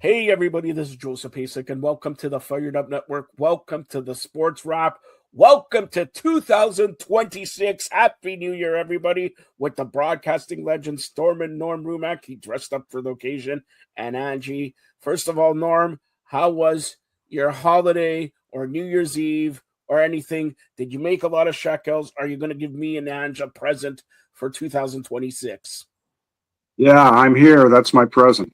Hey, everybody, this is Joseph Pasek, and welcome to the Fired Up Network. Welcome to the Sports Wrap. Welcome to 2026. Happy New Year, everybody, with the broadcasting legend, Storm and Norm Rumack. He dressed up for the occasion, and Angie. First of all, Norm, how was your holiday or New Year's Eve or anything? Did you make a lot of shekels? Are you going to give me and Angie a present for 2026? Yeah, I'm here. That's my present.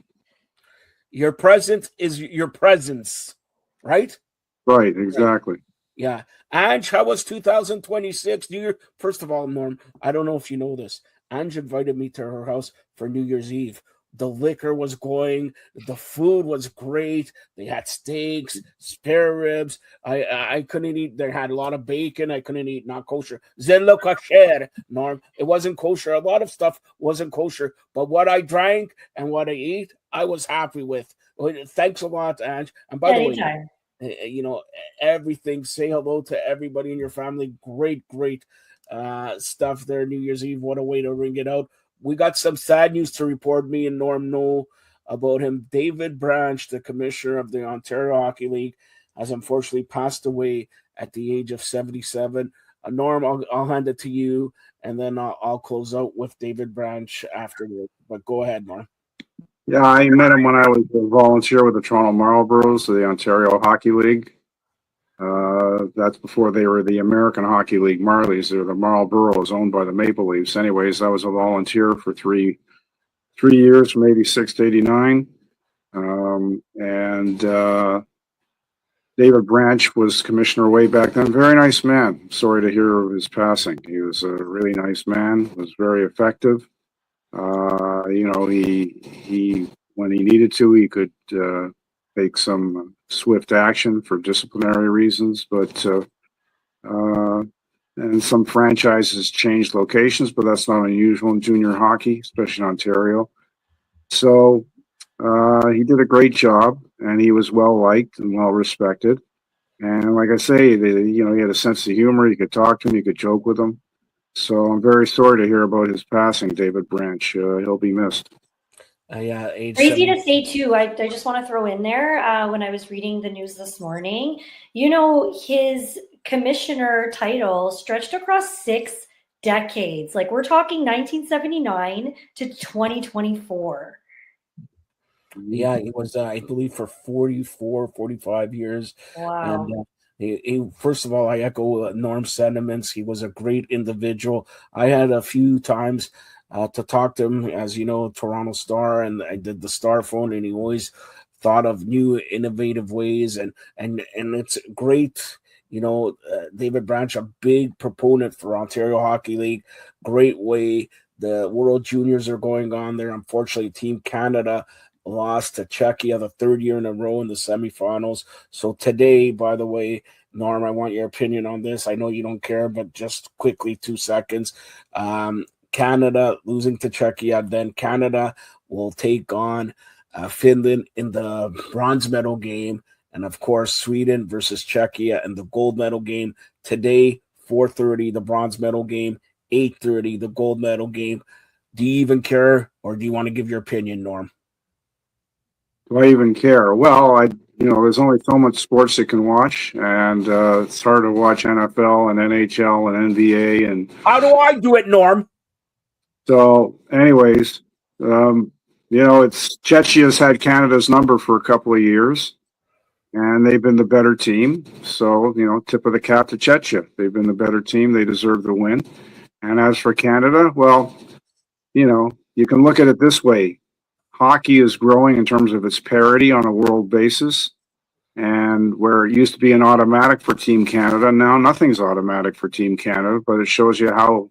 Your present is your presence, right? Right, Right. exactly. Yeah. Ange, how was 2026? New Year. First of all, Norm, I don't know if you know this. Ange invited me to her house for New Year's Eve. The liquor was going, the food was great. They had steaks, spare ribs. I couldn't eat. They had a lot of bacon. I couldn't eat not kosher. Zelo kosher, Norm. It wasn't kosher. A lot of stuff wasn't kosher. But what I drank and what I ate, I was happy with. Thanks a lot, Ange. And by the way, Anytime. everything. Say hello to everybody in your family. Great stuff there. New Year's Eve. What a way to ring it out. We got some sad news to report. Me and Norm know about him. David Branch, the commissioner of the Ontario Hockey League, has unfortunately passed away at the age of 77. Norm, I'll hand it to you, and then I'll close out with David Branch afterward. But go ahead, Norm. Yeah, I met him when I was a volunteer with the Toronto Marlboros of the Ontario Hockey League. That's before they were the American Hockey League Marlies. They're the Marlboros owned by the Maple Leafs. Anyways, I was a volunteer for three years, from '86 to '89. And David Branch was commissioner way back then. Very nice man. Sorry to hear of his passing. He was a really nice man, was very effective. He when he needed to, he could take some swift action for disciplinary reasons, but and some franchises changed locations, but that's not unusual in junior hockey, especially in Ontario. So he did a great job, and he was well liked and well respected. And like I say, he had a sense of humor. You could talk to him, you could joke with him. So I'm very sorry to hear about his passing, David Branch. He'll be missed. Yeah, age Crazy 7. to say too. I just want to throw in there when I was reading the news this morning. His commissioner title stretched across 6 decades. Like we're talking 1979 to 2024. Yeah, he was, I believe, for 44, 45 years. Wow. And first of all, I echo Norm's sentiments. He was a great individual. I had a few times to talk to him, as you know, Toronto Star, and I did the Star phone, and he always thought of new, innovative ways, and it's great. David Branch, a big proponent for Ontario Hockey League. Great way. The World Juniors are going on there. Unfortunately, Team Canada lost to Czechia the third year in a row in the semifinals. So today, by the way, Norm, I want your opinion on this. I know you don't care, but just quickly, 2 seconds. Canada losing to Czechia, then Canada will take on Finland in the bronze medal game, and of course Sweden versus Czechia in the gold medal game today. 4:30 the bronze medal game, 8:30 the gold medal game. Do you even care, or do you want to give your opinion, Norm? Do I even care? Well, there's only so much sports you can watch, and it's hard to watch NFL and NHL and NBA. And how do I do it, Norm? So, anyways, it's Czechia's had Canada's number for a couple of years, and they've been the better team. So, tip of the cap to Czechia. They've been the better team. They deserve the win. And as for Canada, well, you can look at it this way. Hockey is growing in terms of its parity on a world basis. And where it used to be an automatic for Team Canada, now nothing's automatic for Team Canada, but it shows you how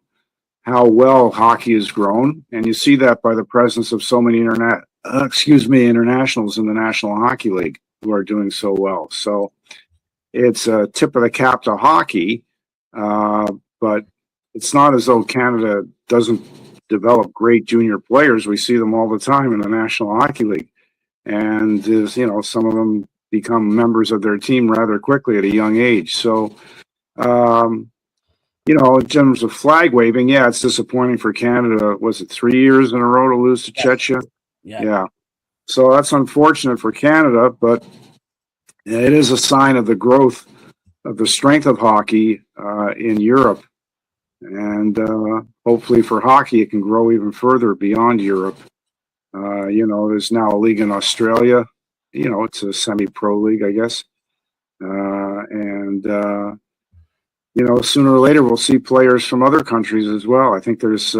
well hockey has grown. And you see that by the presence of so many internationals in the National Hockey League who are doing so well. So it's a tip of the cap to hockey, but it's not as though Canada doesn't develop great junior players. We see them all the time in the National Hockey League. And some of them become members of their team rather quickly at a young age. So, in terms of flag waving, it's disappointing for Canada. Was it 3 years in a row to lose to Czechia? Yeah. So that's unfortunate for Canada, but it is a sign of the growth of the strength of hockey in Europe. And hopefully for hockey, it can grow even further beyond Europe. There's now a league in Australia. It's a semi-pro league, I guess. Sooner or later we'll see players from other countries as well. I think there's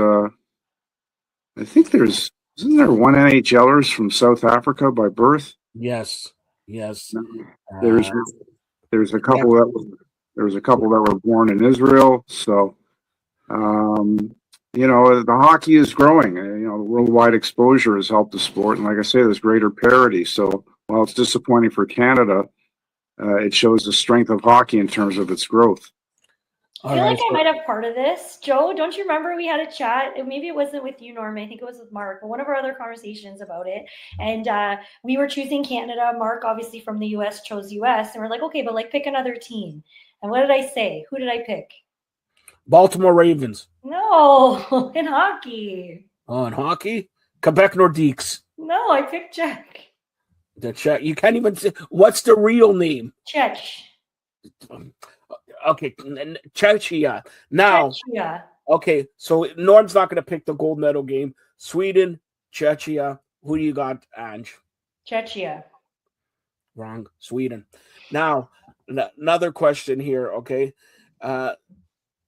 isn't there one NHLers from South Africa by birth? Yes. There's a couple that were born in Israel. So the hockey is growing. The worldwide exposure has helped the sport, and like I say, there's greater parity. So while it's disappointing for Canada, it shows the strength of hockey in terms of its growth. I feel like I might have part of this. Joe, don't you remember we had a chat? Maybe it wasn't with you, Norm. I think it was with Mark, but one of our other conversations about it. And we were choosing Canada. Mark, obviously from the US, chose US. And we're like, okay, but pick another team. And what did I say? Who did I pick? Baltimore Ravens. No, in hockey. Oh, in hockey? Quebec Nordiques. No, I picked Czech. The Czech. You can't even say. What's the real name? Czech. Okay, Czechia. Now, Czechia. Okay, so Norm's not going to pick the gold medal game. Sweden, Czechia. Who do you got, Ange? Czechia. Wrong. Sweden. Now, another question here, okay?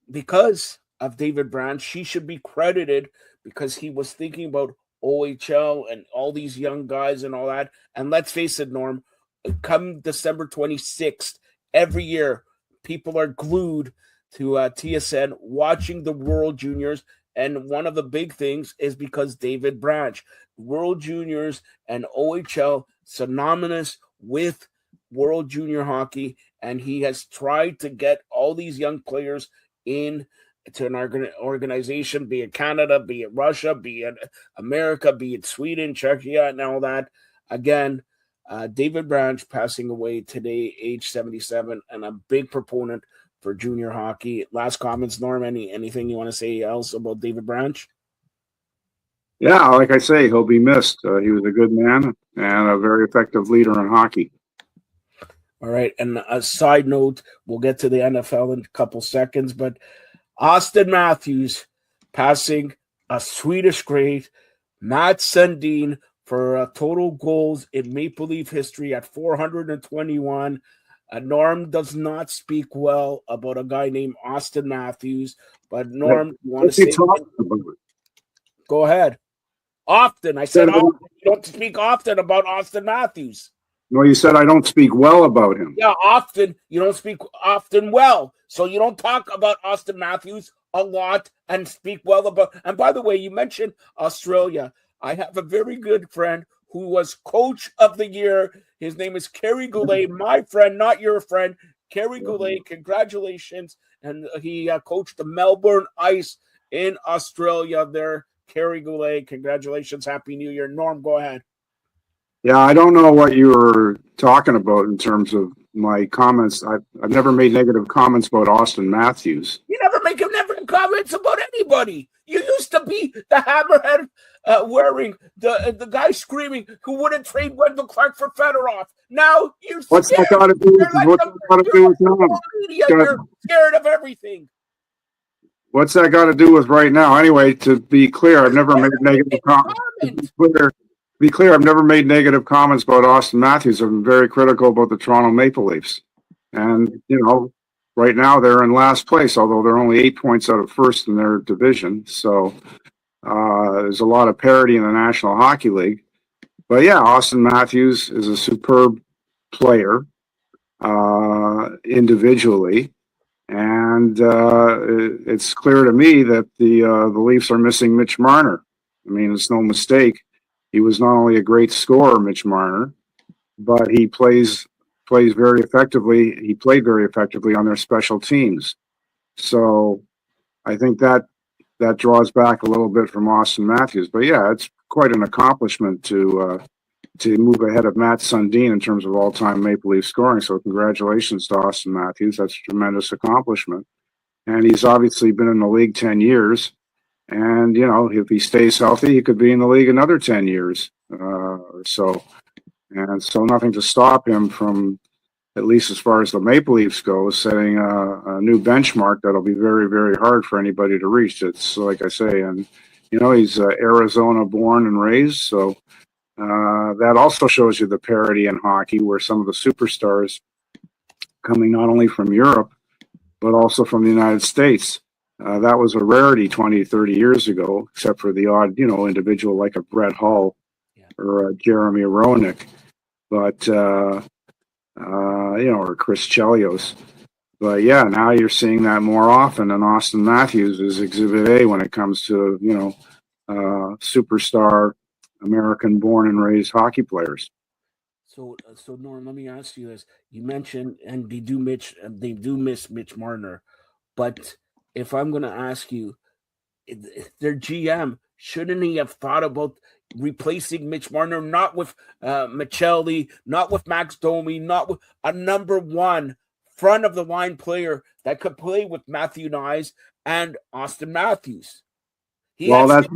Because of David Branch, she should be credited because he was thinking about OHL and all these young guys and all that. And let's face it, Norm, come December 26th, every year, people are glued to TSN watching the World Juniors. And one of the big things is because David Branch. World Juniors and OHL synonymous with World Junior Hockey. And he has tried to get all these young players in to an organization, be it Canada, be it Russia, be it America, be it Sweden, Czechia, and all that. Again, David Branch passing away today, age 77, and a big proponent for junior hockey. Last comments, Norm, anything you want to say else about David Branch? Yeah, like I say, he'll be missed. He was a good man and a very effective leader in hockey. All right, and a side note, we'll get to the NFL in a couple seconds, but Austin Matthews passing a Swedish great, Mats Sundin, for total goals in Maple Leaf history at 421. Norm does not speak well about a guy named Austin Matthews, but Norm, you want to say it? Go ahead. Often. I said often. You don't speak often about Austin Matthews. No, you said I don't speak well about him. Yeah, often. You don't speak often well. So you don't talk about Austin Matthews a lot and speak well about. And by the way, you mentioned Australia. I have a very good friend who was coach of the year. His name is Kerry Goulet, my friend, not your friend. Kerry Goulet, congratulations. And he coached the Melbourne Ice in Australia there. Kerry Goulet, congratulations. Happy New Year. Norm, go ahead. Yeah, I don't know what you were talking about in terms of my comments. I've never made negative comments about Austin Matthews. You never make negative comments about anybody. You used to be the hammerhead wearing the guy screaming who wouldn't trade Wendell Clark for Fedorov. Now you're scared. What's that got to do with now? You're scared of everything. What's that got to do with right now? Anyway, to be clear, I've never made negative comments. Be clear, I've never made negative comments about Austin Matthews. I've been very critical about the Toronto Maple Leafs. And, right now they're in last place, although they're only 8 points out of first in their division. So there's a lot of parity in the National Hockey League. But yeah, Austin Matthews is a superb player individually. And it's clear to me that the Leafs are missing Mitch Marner. I mean, it's no mistake. He was not only a great scorer, Mitch Marner, but he plays very effectively. He played very effectively on their special teams. So I think that draws back a little bit from Austin Matthews. But yeah, it's quite an accomplishment to move ahead of Mats Sundin in terms of all-time Maple Leaf scoring. So congratulations to Austin Matthews. That's a tremendous accomplishment. And he's obviously been in the league 10 years. And, if he stays healthy, he could be in the league another 10 years. or so. And so nothing to stop him from, at least as far as the Maple Leafs go, setting a new benchmark that'll be very, very hard for anybody to reach. It's like I say, and he's Arizona born and raised, so that also shows you the parity in hockey, where some of the superstars coming not only from Europe but also from the United States. That was a rarity 20, 30 years ago, except for the odd, individual like a Brett Hull or a Jeremy Roenick, but or Chris Chelios. But yeah, now you're seeing that more often, and Austin Matthews is Exhibit A when it comes to superstar American born and raised hockey players. So Norm, let me ask you this: you mentioned, and they do miss Mitch Marner, but if I'm going to ask you, their GM, shouldn't he have thought about replacing Mitch Marner, not with Michelli, not with Max Domi, not with a number one front of the line player that could play with Matthew Knies and Austin Matthews? That's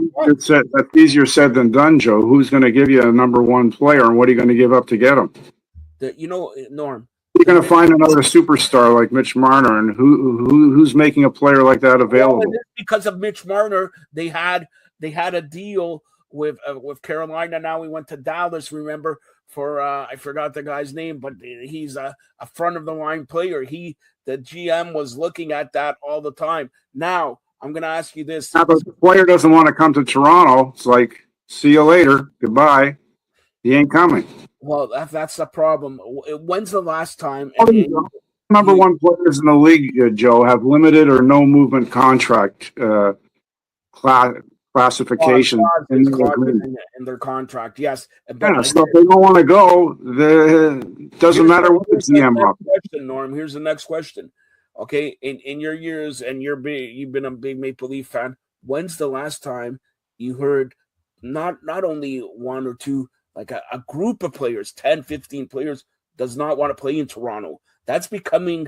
easier said than done, Joe. Who's going to give you a number one player, and what are you going to give up to get him? Norm, you're going to find another superstar like Mitch Marner, and who's making a player like that available? Well, because of Mitch Marner, they had a deal with Carolina. Now we went to Dallas. Remember, for I forgot the guy's name, but he's a front of the line player. The GM was looking at that all the time. Now I'm going to ask you this: but the player doesn't want to come to Toronto. It's like, see you later, goodbye. He ain't coming. Well, that's the problem. When's the last time? Number one players in the league, Joe, have limited or no movement contract classification in their contract. Yes, but so if they don't want to go, doesn't matter what the GM offers. Norm, here's the next question. Okay, in your years, and you've been a big Maple Leaf fan. When's the last time you heard not only one or two, like a group of players, 10, 15 players, does not want to play in Toronto? That's becoming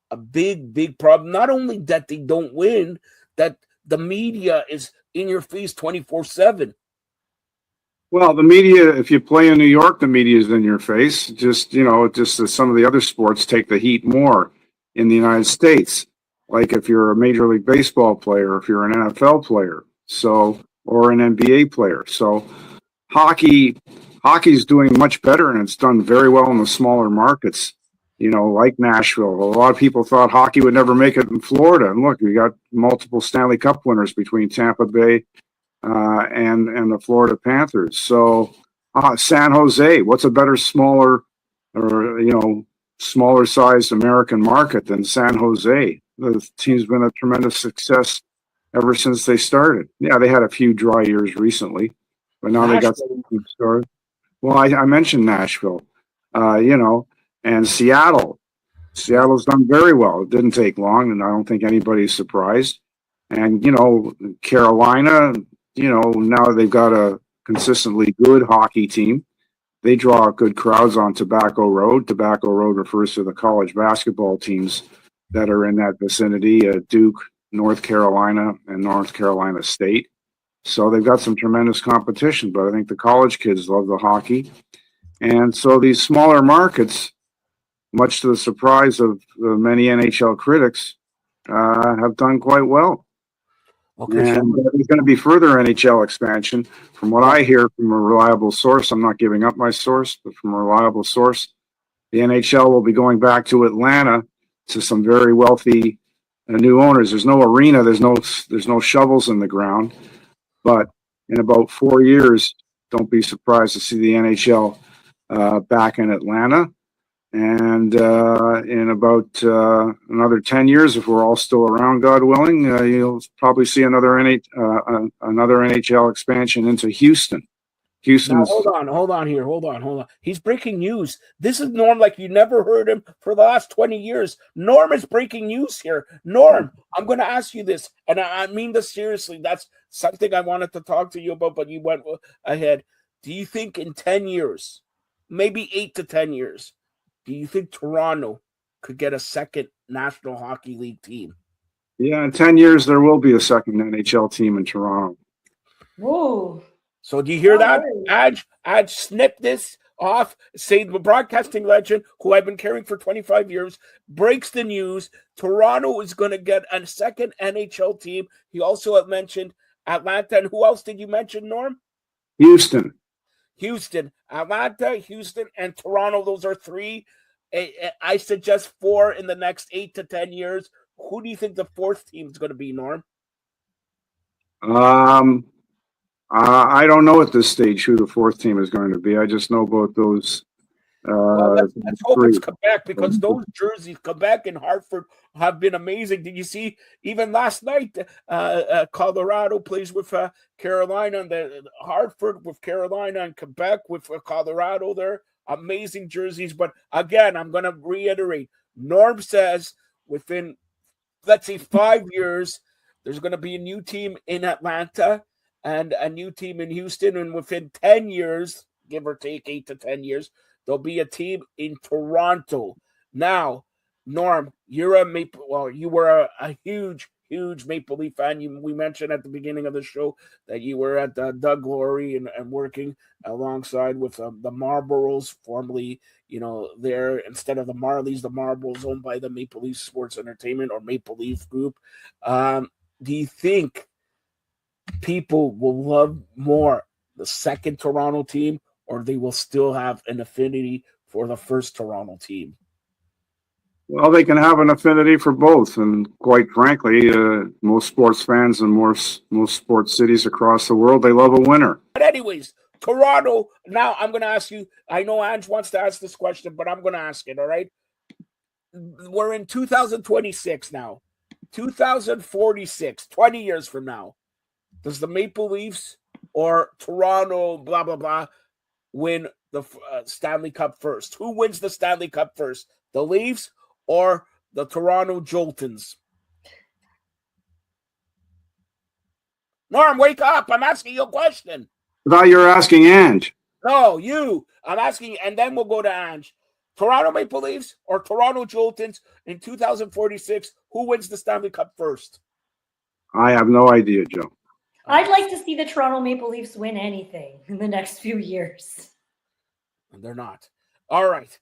a big, big problem. Not only that they don't win, that the media is in your face 24/7. Well, the media, if you play in New York, the media is in your face. Just as some of the other sports take the heat more in the United States. Like if you're a Major League Baseball player, if you're an NFL player, or an NBA player. So hockey's doing much better, and it's done very well in the smaller markets, like Nashville. A lot of people thought hockey would never make it in Florida. And look, we got multiple Stanley Cup winners between Tampa Bay and the Florida Panthers. So San Jose, what's a better smaller sized American market than San Jose? The team's been a tremendous success ever since they started. Yeah, they had a few dry years recently, but now Nashville. They got some stars. Well, I mentioned Nashville, and Seattle. Seattle's done very well. It didn't take long, and I don't think anybody's surprised. And, Carolina, now they've got a consistently good hockey team. They draw good crowds on Tobacco Road. Tobacco Road refers to the college basketball teams that are in that vicinity, Duke, North Carolina, and North Carolina State. So they've got some tremendous competition, but I think the college kids love the hockey. And so these smaller markets, much to the surprise of many NHL critics, have done quite well. Okay, and there's going to be further NHL expansion. From what I hear from a reliable source, I'm not giving up my source, but from a reliable source, the NHL will be going back to Atlanta to some very wealthy new owners. There's no arena, there's no shovels in the ground, but in about 4 years, don't be surprised to see the NHL back in Atlanta. And in about another 10 years, if we're all still around, God willing, you'll probably see another NHL expansion into Houston. Now, hold on. He's breaking news. This is Norm like you never heard him for the last 20 years. Norm is breaking news here. Norm, I'm going to ask you this, and I mean this seriously. That's something I wanted to talk to you about, but you went ahead. Do you think in 10 years, maybe 8 to 10 years, do you think Toronto could get a second National Hockey League team? Yeah, in 10 years, there will be a second NHL team in Toronto. Whoa. So do you hear No that? worries. Aj, snip this off. Say the broadcasting legend, who I've been carrying for 25 years, breaks the news. Toronto is going to get a second NHL team. He also had mentioned Atlanta. And who else did you mention, Norm? Houston. Houston, Atlanta, Houston, and Toronto. Those are three. I suggest four in the next 8 to 10 years. Who do you think the fourth team is going to be, Norm? I don't know at this stage who the fourth team is going to be. I just know about those Well, let's hope it's three. Quebec, because those jerseys, Quebec and Hartford, have been amazing. Did you see even last night? Colorado plays with Carolina, and the Hartford with Carolina, and Quebec with Colorado. There, amazing jerseys. But again, I'm going to reiterate. Norm says within, let's say, 5 years, there's going to be a new team in Atlanta and a new team in Houston, and within 10 years, give or take 8 to 10 years, there'll be a team in Toronto. Now, Norm, you're you were a huge Maple Leaf fan. We mentioned at the beginning of the show that you were at Doug Laurie and working alongside with the Marlboros, formerly, there, instead of the Marlies, the Marlboros, owned by the Maple Leaf Sports Entertainment or Maple Leaf Group. Do you think people will love more the second Toronto team, or they will still have an affinity for the first Toronto team? Well, they can have an affinity for both, and quite frankly, most sports fans in most sports cities across the world, they love a winner. But anyways, Toronto. Now I'm going to ask you. I know Ange wants to ask this question, but I'm going to ask it. All right. We're in 2026 now. 2046, 20 years from now, does the Maple Leafs or Toronto, blah, blah, blah, win the Stanley Cup first? Who wins the Stanley Cup first? The Leafs or the Toronto Joltons? Norm, wake up. I'm asking you a question. I thought you were asking Ange. No, you. I'm asking, and then we'll go to Ange. Toronto Maple Leafs or Toronto Joltons in 2046, who wins the Stanley Cup first? I have no idea, Joe. I'd like to see the Toronto Maple Leafs win anything in the next few years. They're not. All right.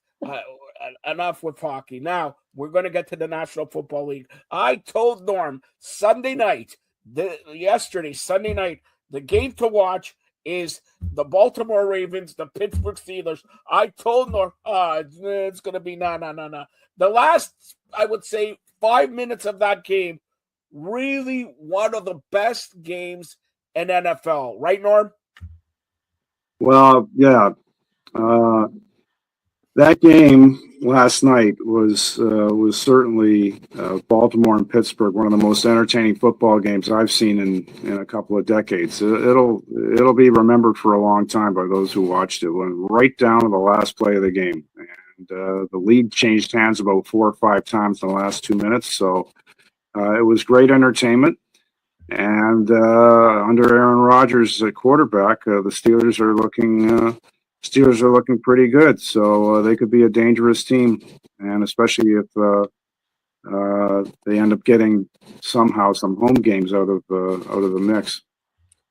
Enough with hockey. Now, we're going to get to the National Football League. I told Norm Sunday night, Sunday night, the game to watch is the Baltimore Ravens, the Pittsburgh Steelers. I told Norm, it's going to be no. The last, I would say, 5 minutes of that game, really one of the best games in NFL. Right, Norm? Well, yeah. That game last night was certainly Baltimore and Pittsburgh, one of the most entertaining football games I've seen in a couple of decades. It'll be remembered for a long time by those who watched it. Went right down to the last play of the game, and the lead changed hands about 4 or 5 times in the last 2 minutes. So it was great entertainment. And under Aaron Rodgers at quarterback, the Steelers are looking pretty good, so they could be a dangerous team, and especially if they end up getting somehow some home games out of the mix.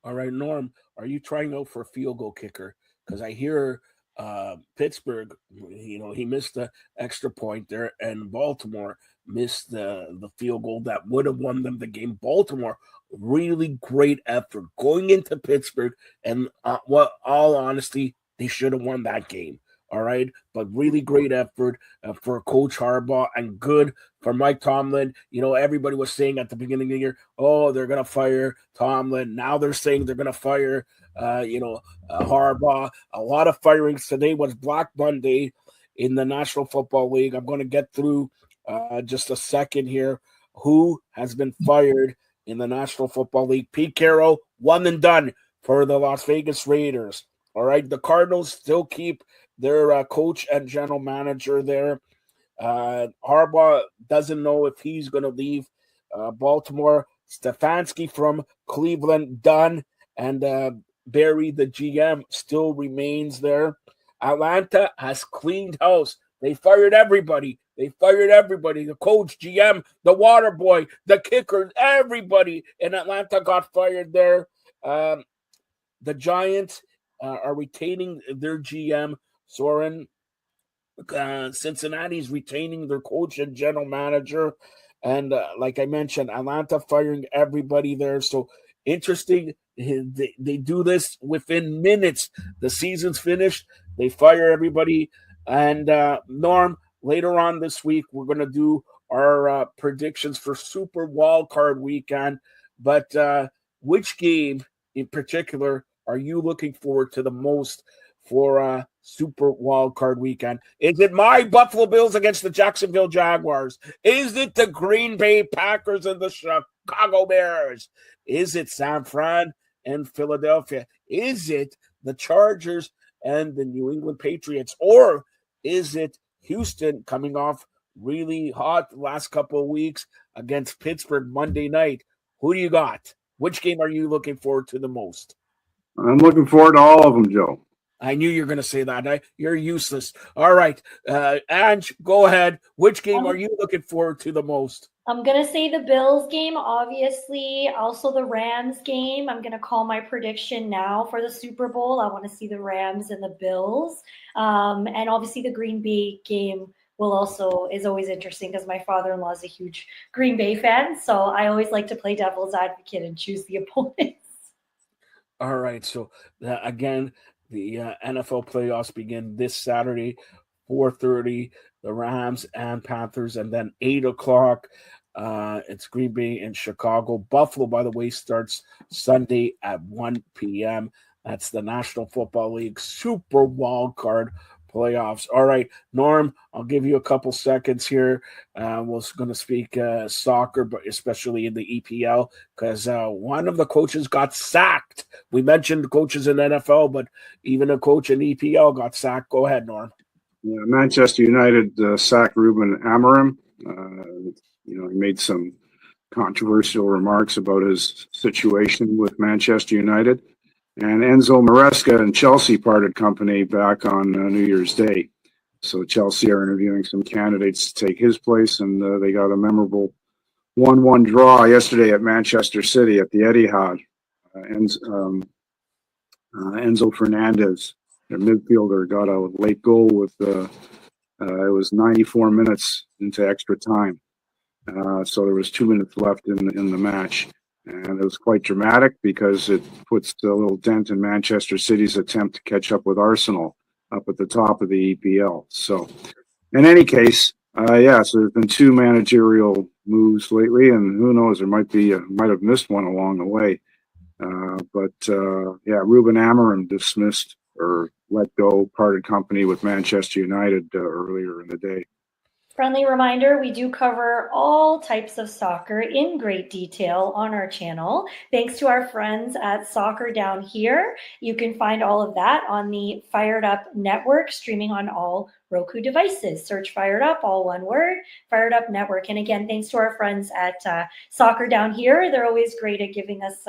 All right, Norm, are you trying out for a field goal kicker? Because I hear Pittsburgh, he missed the extra point there, and Baltimore missed the field goal that would have won them the game. Baltimore, really great effort going into Pittsburgh, and all honesty, they should have won that game. All right. But really great effort for Coach Harbaugh, and good for Mike Tomlin. Everybody was saying at the beginning of the year, oh, they're going to fire Tomlin. Now they're saying they're going to fire, Harbaugh. A lot of firings. Today was Black Monday in the National Football League. I'm going to get through just a second here. Who has been fired in the National Football League? Pete Carroll, one and done for the Las Vegas Raiders. All right, the Cardinals still keep their coach and general manager there. Harbaugh doesn't know if he's going to leave Baltimore. Stefanski from Cleveland done, and Barry, the GM, still remains there. Atlanta has cleaned house. They fired everybody. The coach, GM, the water boy, the kicker, everybody in Atlanta got fired there. the Giants are retaining their GM, Soren. Cincinnati's retaining their coach and general manager. And like I mentioned, Atlanta firing everybody there. So interesting. They do this within minutes. The season's finished. They fire everybody. And Norm, later on this week, we're going to do our predictions for Super Wildcard Weekend. But which game in particular are you looking forward to the most for Super Wildcard Weekend? Is it my Buffalo Bills against the Jacksonville Jaguars? Is it the Green Bay Packers and the Chicago Bears? Is it San Fran and Philadelphia? Is it the Chargers and the New England Patriots? Or is it Houston coming off really hot the last couple of weeks against Pittsburgh Monday night? Who do you got? Which game are you looking forward to the most? I'm looking forward to all of them, Joe. I knew you were going to say that. You're useless. All right. Ange, go ahead. Which game are you looking forward to the most? I'm going to say the Bills game, obviously. Also the Rams game. I'm going to call my prediction now for the Super Bowl. I want to see the Rams and the Bills. And obviously the Green Bay game is always interesting because my father-in-law is a huge Green Bay fan. So I always like to play devil's advocate and choose the opponents. All right. So again, the NFL playoffs begin this Saturday, 4:30, the Rams and Panthers, and then 8 o'clock, it's Green Bay and Chicago. Buffalo, by the way, starts Sunday at 1 p.m. That's the National Football League Super Wildcard playoffs. All right, Norm, I'll give you a couple seconds here. We're going to speak soccer, but especially in the EPL, because one of the coaches got sacked. We mentioned coaches in NFL, but even a coach in EPL got sacked. Go ahead, Norm. Yeah, Manchester United sacked Ruben Amorim. He made some controversial remarks about his situation with Manchester United. And Enzo Maresca and Chelsea parted company back on New Year's Day. So Chelsea are interviewing some candidates to take his place, and they got a memorable 1-1 draw yesterday at Manchester City at the Etihad. Enzo Fernandez, their midfielder, got a late goal with it was 94 minutes into extra time. So there was 2 minutes left in the match. And it was quite dramatic because it puts a little dent in Manchester City's attempt to catch up with Arsenal up at the top of the EPL. So in any case, so there's been 2 managerial moves lately, and who knows, there might have missed one along the way. Ruben Amorim dismissed or let go, parted company with Manchester United earlier in the day. Friendly reminder, we do cover all types of soccer in great detail on our channel. Thanks to our friends at Soccer Down Here. You can find all of that on the Fired Up Network, streaming on all Roku devices. Search Fired Up, all one word, Fired Up Network. And again, thanks to our friends at Soccer Down Here. They're always great at giving us,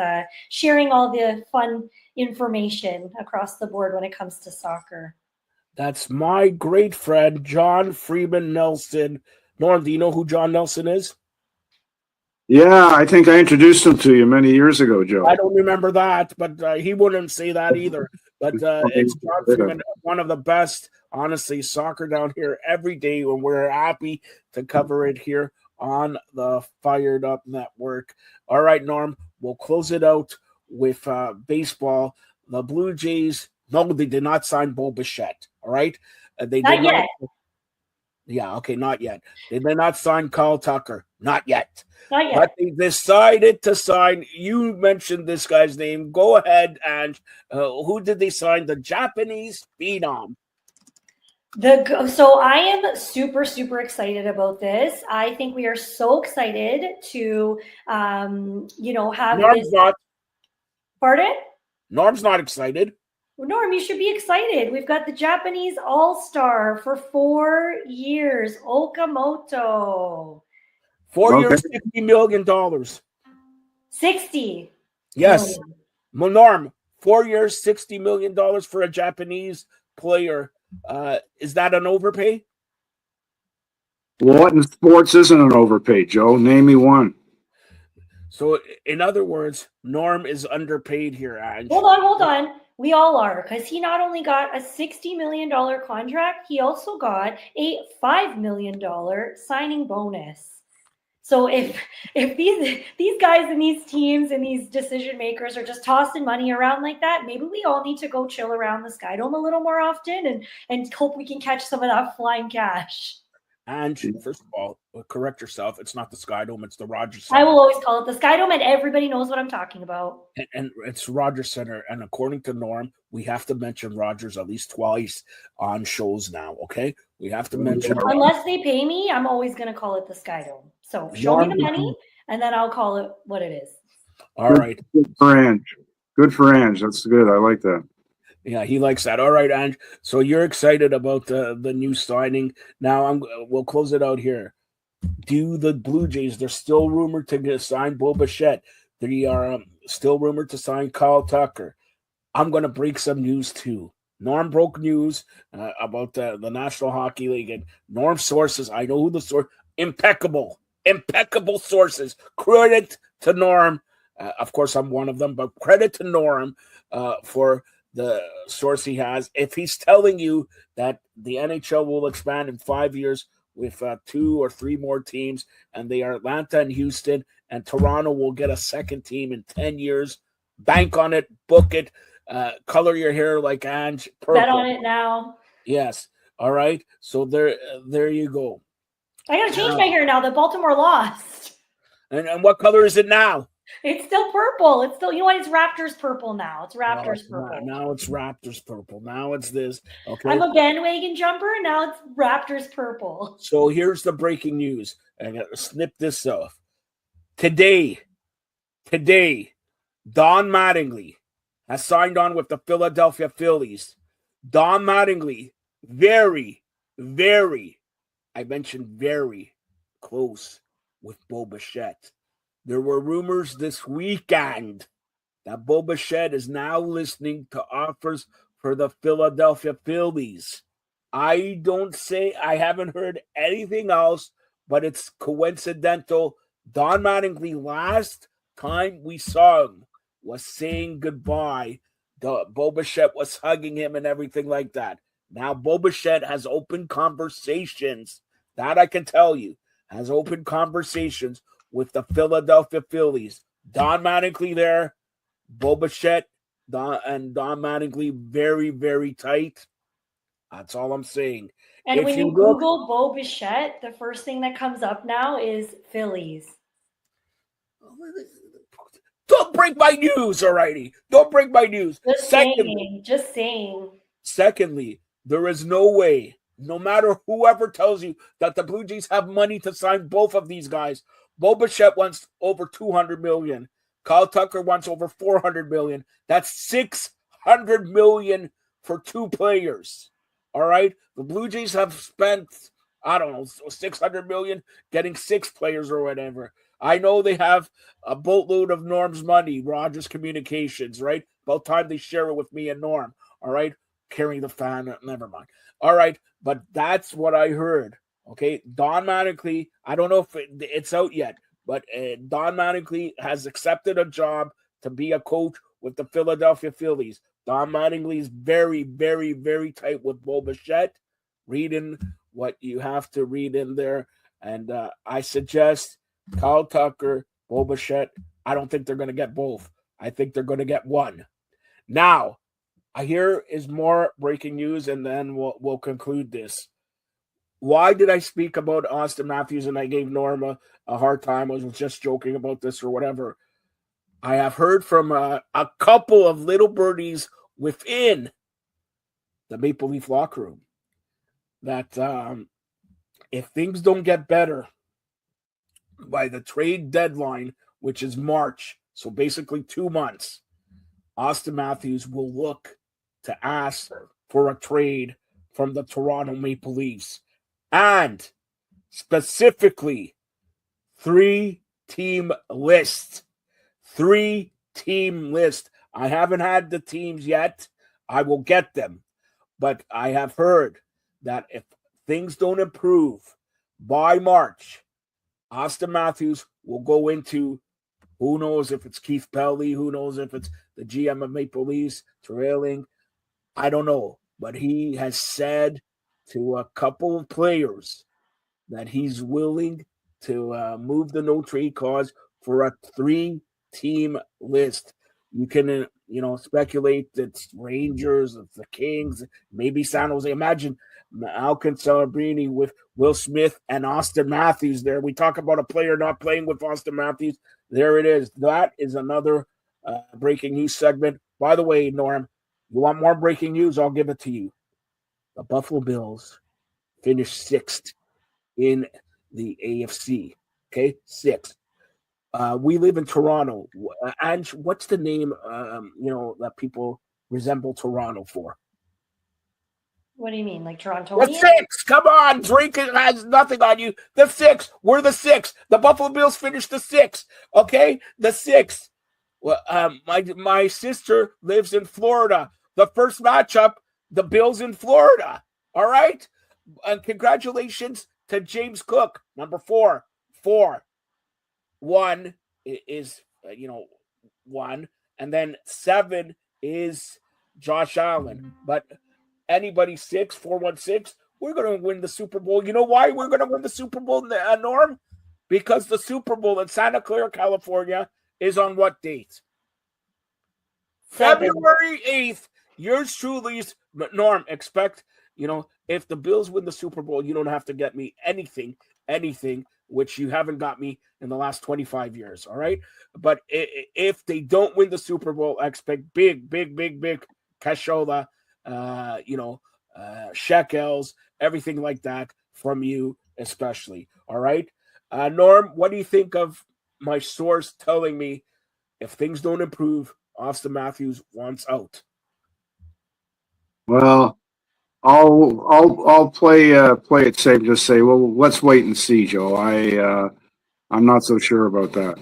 sharing all the fun information across the board when it comes to soccer. That's my great friend, John Freeman Nelson. Norm, do you know who John Nelson is? Yeah, I think I introduced him to you many years ago, Joe. I don't remember that, but he wouldn't say that either. But it's John Freeman, one of the best, honestly, Soccer Down Here every day, when we're happy to cover it here on the Fired Up Network. All right, Norm, we'll close it out with baseball. The Blue Jays, no, they did not sign Bo Bichette. All right, they not did yet. Not yet. They did not sign Kyle Tucker. Not yet. Not yet. But they decided to sign. You mentioned this guy's name. Go ahead, and who did they sign? The Japanese phenom. So I am super, super excited about this. I think we are so excited to, have Norm's this. not. Pardon? Norm's not excited. Norm, you should be excited. We've got the Japanese all-star for 4 years, Okamoto. 4 years, $60 million. 60. Yes. Norm, 4 years, $60 million for a Japanese player. Is that an overpay? What in sports isn't an overpay, Joe? Name me one. So, in other words, Norm is underpaid here, Ange. Hold on. We all are, because he not only got a $60 million contract, he also got a $5 million signing bonus. So if these guys and these teams and these decision makers are just tossing money around like that, maybe we all need to go chill around the Skydome a little more often and hope we can catch some of that flying cash. And first of all, correct yourself. It's not the Skydome, it's the Rogers Center. I will always call it the Skydome, and everybody knows what I'm talking about. And it's Rogers Center. And according to Norm, we have to mention Rogers at least twice on shows now, okay? We have to mention Unless they pay me, I'm always going to call it the Skydome. So show me the money, and then I'll call it what it is. All right. Good for Ange. Good for Ange. That's good. I like that. Yeah, he likes that. All right, Ange. So you're excited about the new signing. Now we'll close it out here. Do the Blue Jays, they're still rumored to sign Bo Bichette. They are still rumored to sign Kyle Tucker. I'm going to break some news too. Norm broke news about the National Hockey League. And Norm's sources, I know who the source, impeccable sources. Credit to Norm. Of course, I'm one of them, but credit to Norm for the source he has. If he's telling you that the NHL will expand in 5 years with 2 or 3 more teams, and they are Atlanta and Houston, and Toronto will get a second team in 10 years, bank on it, book it, color your hair like Ange. Purple. Bet on it now. Yes. All right. So there you go. I got to change my hair now that Baltimore lost. And what color is it now? It's still purple. It's still, you know what? It's Raptors purple now. It's Raptors purple. Now it's Raptors purple. Now it's this. Okay. I'm a bandwagon jumper, and now it's Raptors purple. So here's the breaking news. I got to snip this off. Today, Don Mattingly has signed on with the Philadelphia Phillies. Don Mattingly, very, very, I mentioned very close with Bo Bichette. There were rumors this weekend that Bo Bichette is now listening to offers for the Philadelphia Phillies. I haven't heard anything else, but it's coincidental. Don Mattingly, last time we saw him, was saying goodbye. Bo Bichette was hugging him and everything like that. Now Bo Bichette has open conversations, that I can tell you, has open conversations with the Philadelphia Phillies. Don Mattingly there, Bo Bichette, Don Mattingly very, very tight. That's all I'm saying. And when you Google Bo Bichette, the first thing that comes up now is Phillies. Don't break my news, alrighty. Don't break my news. Just saying. Secondly, there is no way, no matter whoever tells you that the Blue Jays have money to sign both of these guys. Bo Bichette wants over $200 million. Kyle Tucker wants over $400 million. That's $600 million for 2 players. All right? The Blue Jays have spent, I don't know, $600 million getting 6 players or whatever. I know they have a boatload of Norm's money, Rogers Communications, right? About time they share it with me and Norm. All right? Carrying the fan, never mind. All right, but that's what I heard. Okay, Don Mattingly, I don't know if it's out yet, but Don Mattingly has accepted a job to be a coach with the Philadelphia Phillies. Don Mattingly is very, very, very tight with Bo Bichette. Read in what you have to read in there. And I suggest Kyle Tucker, Bo Bichette. I don't think they're going to get both. I think they're going to get one. Now, here is more breaking news, and then we'll conclude this. Why did I speak about Austin Matthews and I gave Norma a hard time? I was just joking about this or whatever. I have heard from a couple of little birdies within the Maple Leaf locker room that if things don't get better by the trade deadline, which is March, so basically 2 months, Austin Matthews will look to ask for a trade from the Toronto Maple Leafs. And specifically, 3-team list. 3-team list. I haven't had the teams yet. I will get them. But I have heard that if things don't improve by March, Austin Matthews will go into Who knows if it's Keith Pelly? Who knows if it's the GM of Maple Leafs trailing? I don't know. But he has said to a couple of players that he's willing to move the no trade clause for a 3-team list. You can, speculate that it's Rangers, it's the Kings, maybe San Jose. Imagine Malcolm Celebrini with Will Smith and Austin Matthews there. We talk about a player not playing with Austin Matthews. There it is. That is another breaking news segment. By the way, Norm, you want more breaking news? I'll give it to you. The Buffalo Bills finished 6th in the AFC. Okay, 6th. We live in Toronto. And what's the name, that people resemble Toronto for? What do you mean, like Toronto? The 6. Come on, Drake has nothing on you. The 6. We're the 6. The Buffalo Bills finished the 6. Okay, the 6. Well, my sister lives in Florida. The first matchup, the Bills in Florida. All right, and congratulations to James Cook, number 4. 1 is 1, and then 7 is Josh Allen. But anybody 6, 4-1-6, we're going to win the Super Bowl. You know why we're going to win the Super Bowl, Norm? Because the Super Bowl in Santa Clara, California, is on what date? February 8th. Yours truly, Norm. Expect, if the Bills win the Super Bowl, you don't have to get me anything, which you haven't got me in the last 25 years, all right? But if they don't win the Super Bowl, I expect big cashola, shekels, everything like that from you especially, all right? Norm, what do you think of my source telling me if things don't improve, Austin Matthews wants out? Well, I'll play it safe. Just say, well, let's wait and see, Joe. I'm not so sure about that.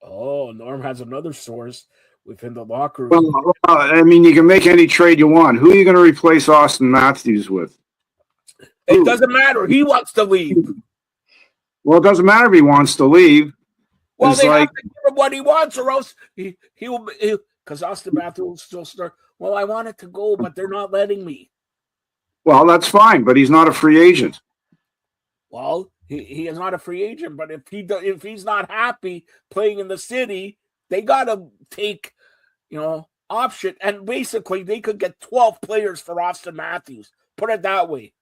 Oh, Norm has another source within the locker room. Well, I mean, you can make any trade you want. Who are you going to replace Austin Matthews with? It doesn't matter. He wants to leave. Well, it doesn't matter if he wants to leave. Well, they have to give him what he wants, or else he will. Because Austin Matthews will still start. Well, I wanted to go, but they're not letting me. Well, that's fine, but he's not a free agent. Well, he is not a free agent, but if he's not happy playing in the city, they got to take, option. And basically, they could get 12 players for Austin Matthews. Put it that way.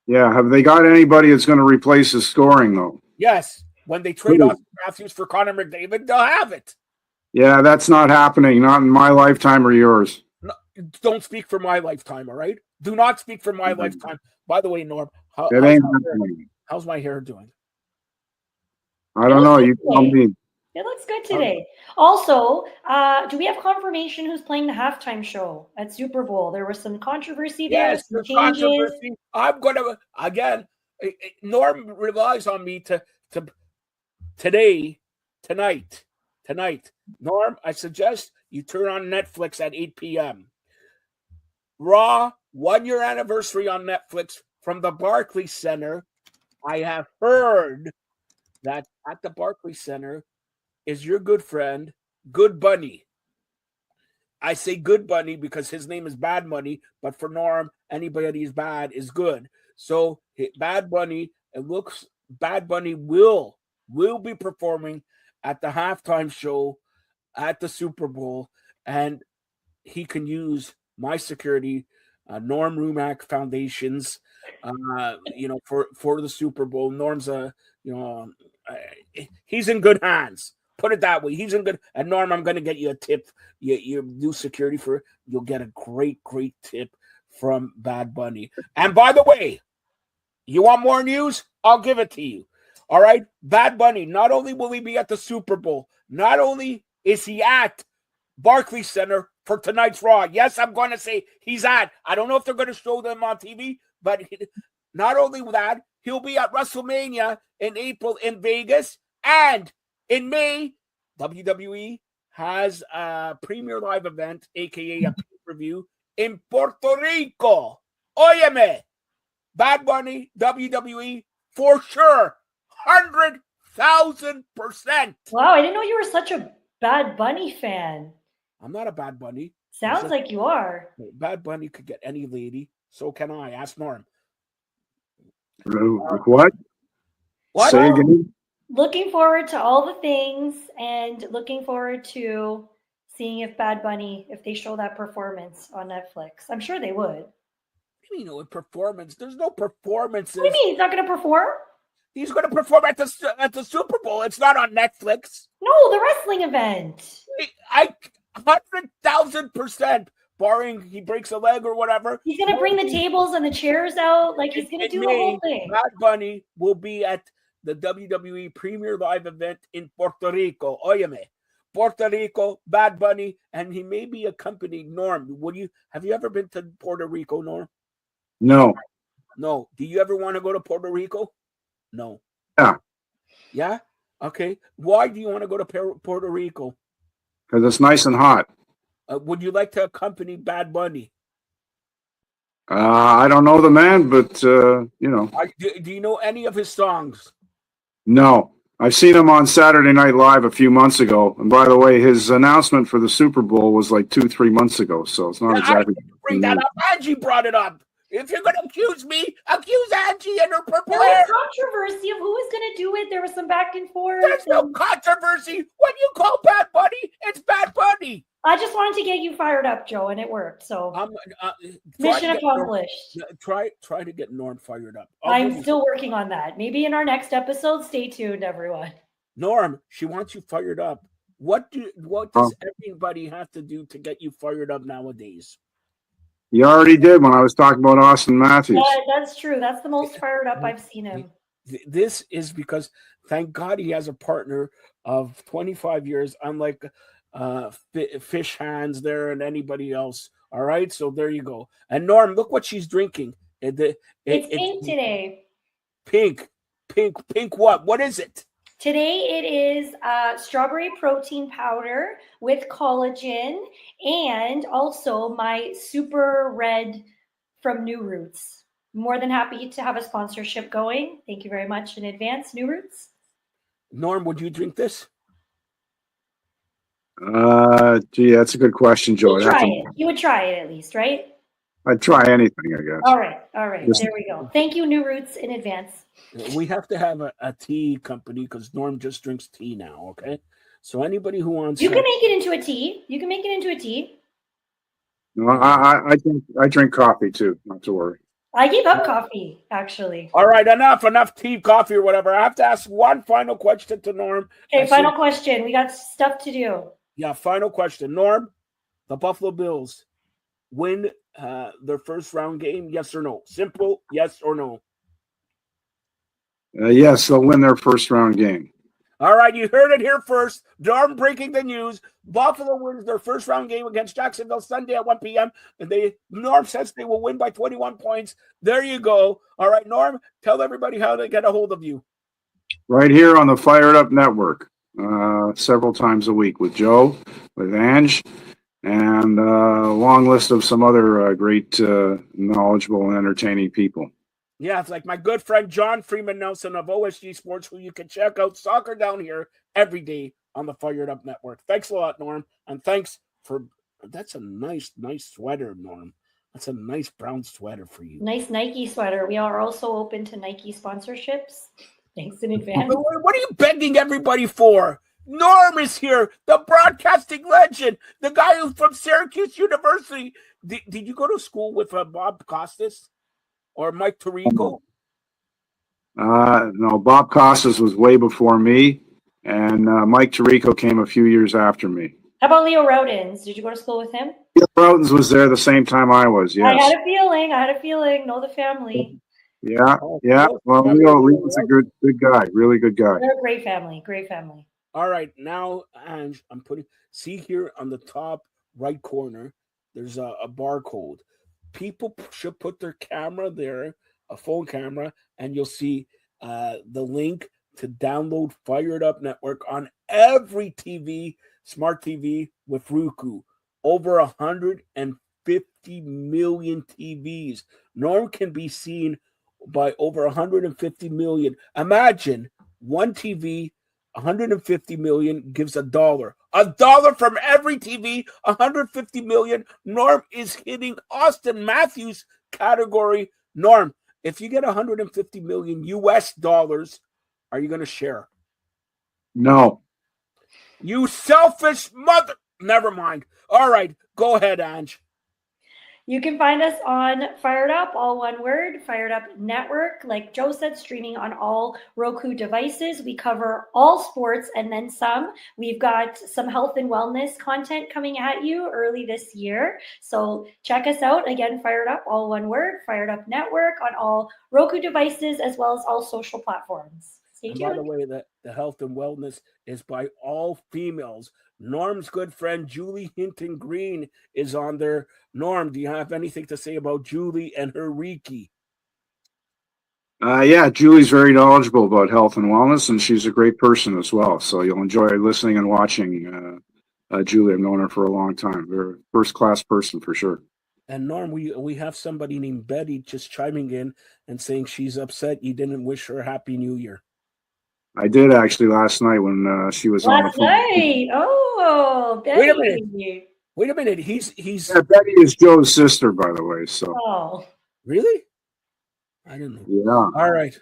Yeah, have they got anybody that's going to replace his scoring, though? Yes. When they trade Austin Matthews for Connor McDavid, they'll have it. Yeah, that's not happening. Not in my lifetime or yours. No, don't speak for my lifetime, all right? Do not speak for my lifetime. By the way, Norm, how's my hair doing? I don't know. You tell me. It looks good today. Also, do we have confirmation who's playing the halftime show at Super Bowl? There was some controversy there. Yes, there's controversy. I'm going to, again, Norm relies on me to tonight. Norm, I suggest you turn on Netflix at 8 p.m. Raw, 1-year anniversary on Netflix from the Barclays Center. I have heard that at the Barclays Center is your good friend, Good Bunny. I say Good Bunny because his name is Bad Money, but for Norm, anybody who's bad is good. So Bad Bunny, it looks Bad Bunny will be performing at the halftime show at the Super Bowl, and he can use my security, Norm Rumack Foundations, for the Super Bowl. Norm's he's in good hands. Put it that way. He's in good. And Norm, I'm going to get you a tip. You do security for. You'll get a great tip from Bad Bunny. And by the way, you want more news? I'll give it to you. All right, Bad Bunny. Not only will he be at the Super Bowl, not only is he at Barclays Center for tonight's Raw. Yes, I'm going to say he's at. I don't know if they're going to show them on TV, but not only that, he'll be at WrestleMania in April in Vegas, and in May, WWE has a premier live event, aka a pay-per-view in Puerto Rico. Óyeme, Bad Bunny, WWE, for sure, 100 1,000%. Wow, I didn't know you were such a Bad Bunny fan. I'm not a Bad Bunny. Sounds like you are. Bad Bunny could get any lady. So can I. Ask Norm. What? What? Say again? Looking forward to all the things and looking forward to seeing if Bad Bunny, if they show that performance on Netflix. I'm sure they would. You know, performance. There's no performances. What do you mean? He's not going to perform? He's going to perform at the Super Bowl. It's not on Netflix. No, the wrestling event. 100,000%, barring he breaks a leg or whatever. He's going to bring the tables and the chairs out. Like, he's going to do the whole thing. Bad Bunny will be at the WWE Premier Live event in Puerto Rico. Óyeme. Puerto Rico, Bad Bunny, and he may be accompanied. Norm, have you ever been to Puerto Rico, Norm? No. No. Do you ever want to go to Puerto Rico? No. Yeah. Yeah? Okay. Why do you want to go to Puerto Rico? Because it's nice and hot. Would you like to accompany Bad Bunny? I don't know the man, but, you know. Do you know any of his songs? No. I've seen him on Saturday Night Live a few months ago. And by the way, his announcement for the Super Bowl was like 2-3 months ago. So it's not exactly. I didn't bring that up. Angie brought it up. If you're going to accuse me, accuse Angie and her purple There hair. was controversy of who was going to do it. There was some back and forth. There's no controversy. When you call Bad Bunny, it's Bad Bunny. I just wanted to get you fired up, Joe, and it worked. So mission accomplished. Try to get Norm fired up. I'm still working on that. Maybe in our next episode. Stay tuned, everyone. Norm, she wants you fired up. What does everybody have to do to get you fired up nowadays? You already did when I was talking about Austin Matthews. Yeah, that's true. That's the most fired up I've seen him. This is because, thank God, he has a partner of 25 years, unlike Fish Hands there and anybody else. All right, so there you go. And Norm, look what she's drinking. It's pink today. Pink what? What is it? Today it is strawberry protein powder with collagen and also my super red from New Roots. More than happy to have a sponsorship going. Thank you very much in advance, New Roots. Norm, would you drink this? Gee, that's a good question, Joe. You would try it at least, right? I'd try anything, I guess. All right. There we go. Thank you, New Roots, in advance. We have to have a tea company because Norm just drinks tea now, okay? So anybody who wants... You can make it into a tea. No, I drink coffee, too. Not to worry. I gave up coffee, actually. All right, enough tea, coffee, or whatever. I have to ask one final question to Norm. Okay, final question. We got stuff to do. Yeah, final question. Norm, the Buffalo Bills win their first round game, yes or no? Simple, yes or no? Yes, they'll win their first round game. All right, you heard it here first. Norm breaking the news. Buffalo wins their first round game against Jacksonville Sunday at 1 p.m. And Norm says they will win by 21 points. There you go. All right, Norm, tell everybody how to get a hold of you. Right here on the Fired Up Network, several times a week with Joe, with Ange, and a long list of some other great, knowledgeable and entertaining people. Yeah, it's like my good friend John Freeman Nelson of OSG Sports, who you can check out Soccer Down Here every day on the Fired Up Network. Thanks a lot, Norm. And thanks for, that's a nice sweater, Norm. That's a nice brown sweater for you. Nice Nike sweater. We are also open to Nike sponsorships. Thanks in advance. What are you begging everybody for? Norm is here, the broadcasting legend, the guy who's from Syracuse University. Did you go to school with Bob Costas or Mike Tirico? No, Bob Costas was way before me, and Mike Tirico came a few years after me. How about Leo Rodens? Did you go to school with him? Leo Rodens was there the same time I was, yes. I had a feeling. Know the family. Yeah. Well, Leo's a good guy, really good guy. They're a great family. All right, now, Ange, see here on the top right corner, there's a barcode. People should put their camera there, a phone camera, and you'll see the link to download Fired Up Network on every TV, smart TV with Roku. Over 150 million TVs. Norm can be seen by over 150 million. Imagine one TV, 150 million gives $1. $1 from every TV, 150 million. Norm is hitting Austin Matthews category. Norm, if you get 150 million US dollars, are you going to share? No. You selfish mother. Never mind. All right, go ahead, Ange. You can find us on Fired Up, all one word, Fired Up Network. Like Joe said, streaming on all Roku devices. We cover all sports and then some. We've got some health and wellness content coming at you early this year. So check us out. Again, Fired Up, all one word, Fired Up Network on all Roku devices as well as all social platforms. Stay tuned. By the way, the health and wellness is by all females. Norm's good friend Julie Hinton Green is on there. Norm, do you have anything to say about Julie and her Reiki? Yeah, Julie's very knowledgeable about health and wellness, and she's a great person as well. So you'll enjoy listening and watching Julie. I've known her for a long time. Very first-class person for sure. And Norm, we have somebody named Betty just chiming in and saying she's upset you didn't wish her a Happy New Year. I did actually last night when she was on the phone. Last night? Oh, Betty. Wait a minute. He's Yeah, Betty is Joe's sister, by the way. So Oh. Really? I don't know. yeah. All right.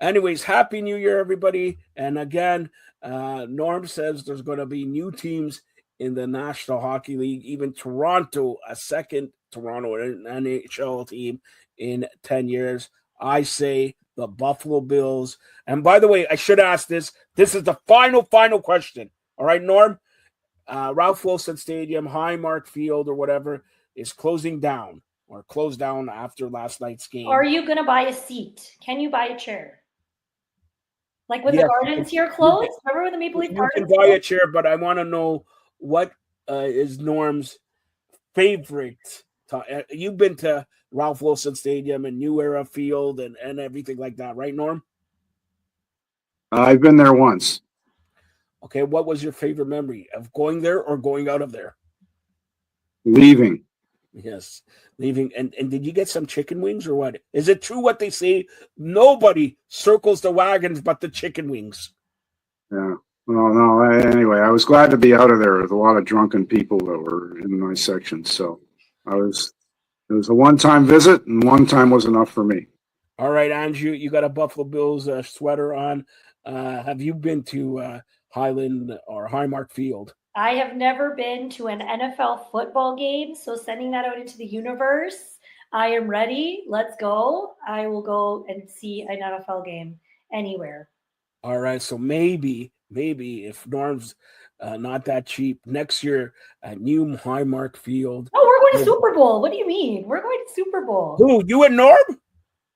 Anyways, Happy New Year, everybody. And again, Norm says there's going to be new teams in the National Hockey League, even Toronto, a second Toronto NHL team in 10 years. I say the Buffalo Bills. And by the way, I should ask this. This is the final question. All right, Norm? Ralph Wilson Stadium, Highmark Field, or whatever, is closed down after last night's game. Are you going to buy a seat? Can you buy a chair? Like when Yes. the Gardens here closed? Remember when the Maple Leaf You Gardens can buy a closed? chair, but I want to know what is Norm's favorite. You've been to Ralph Wilson Stadium and New Era Field and everything like that, right, Norm? I've been there once. Okay, what was your favorite memory of going there or going out of there? Leaving. Yes, leaving. And did you get some chicken wings or what? Is it true what they say? Nobody circles the wagons but the chicken wings. Yeah. Well, no. Anyway, I was glad to be out of there with a lot of drunken people that were in my section. So it was a one-time visit, and one time was enough for me. All right, Andrew, you got a Buffalo Bills sweater on. Have you been to Highland or Highmark Field? I have never been to an NFL football game, so sending that out into the universe, I am ready. Let's go. I will go and see an NFL game anywhere. All right, so maybe if Norm's not that cheap, next year at New Highmark Field. Oh, we're going to Super Bowl. What do you mean? We're going to Super Bowl. Who, you and Norm?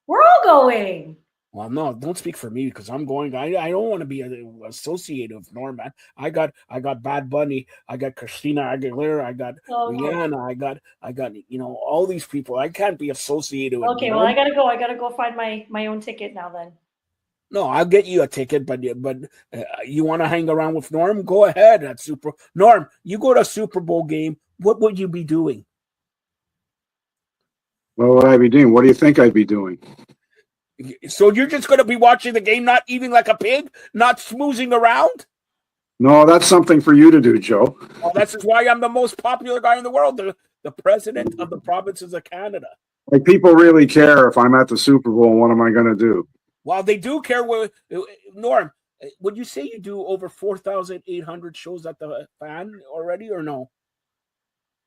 We're all going. Well, no, don't speak for me because I'm going. I don't want to be associated with Norm, man. I got Bad Bunny, I got Christina Aguilera, I got Rihanna, I got all these people. I can't be associated with. Okay, Norm. well, I gotta go find my own ticket now then. No, I'll get you a ticket, but you want to hang around with Norm? Go ahead. At Norm, you go to a Super Bowl game. What would you be doing? What would I be doing? What do you think I'd be doing? So you're just going to be watching the game, not eating like a pig, not smoozing around? No, that's something for you to do, Joe. Well, that's why I'm the most popular guy in the world, the president of the provinces of Canada. Like, people really care if I'm at the Super Bowl. What am I going to do? Well, they do care. Norm, would you say you do over 4,800 shows at the Fan already, or no?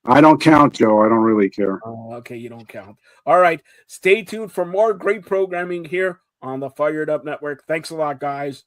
I don't count, Joe. I don't really care. Oh, okay, you don't count. All right, stay tuned for more great programming here on the Fired Up Network. Thanks a lot, guys.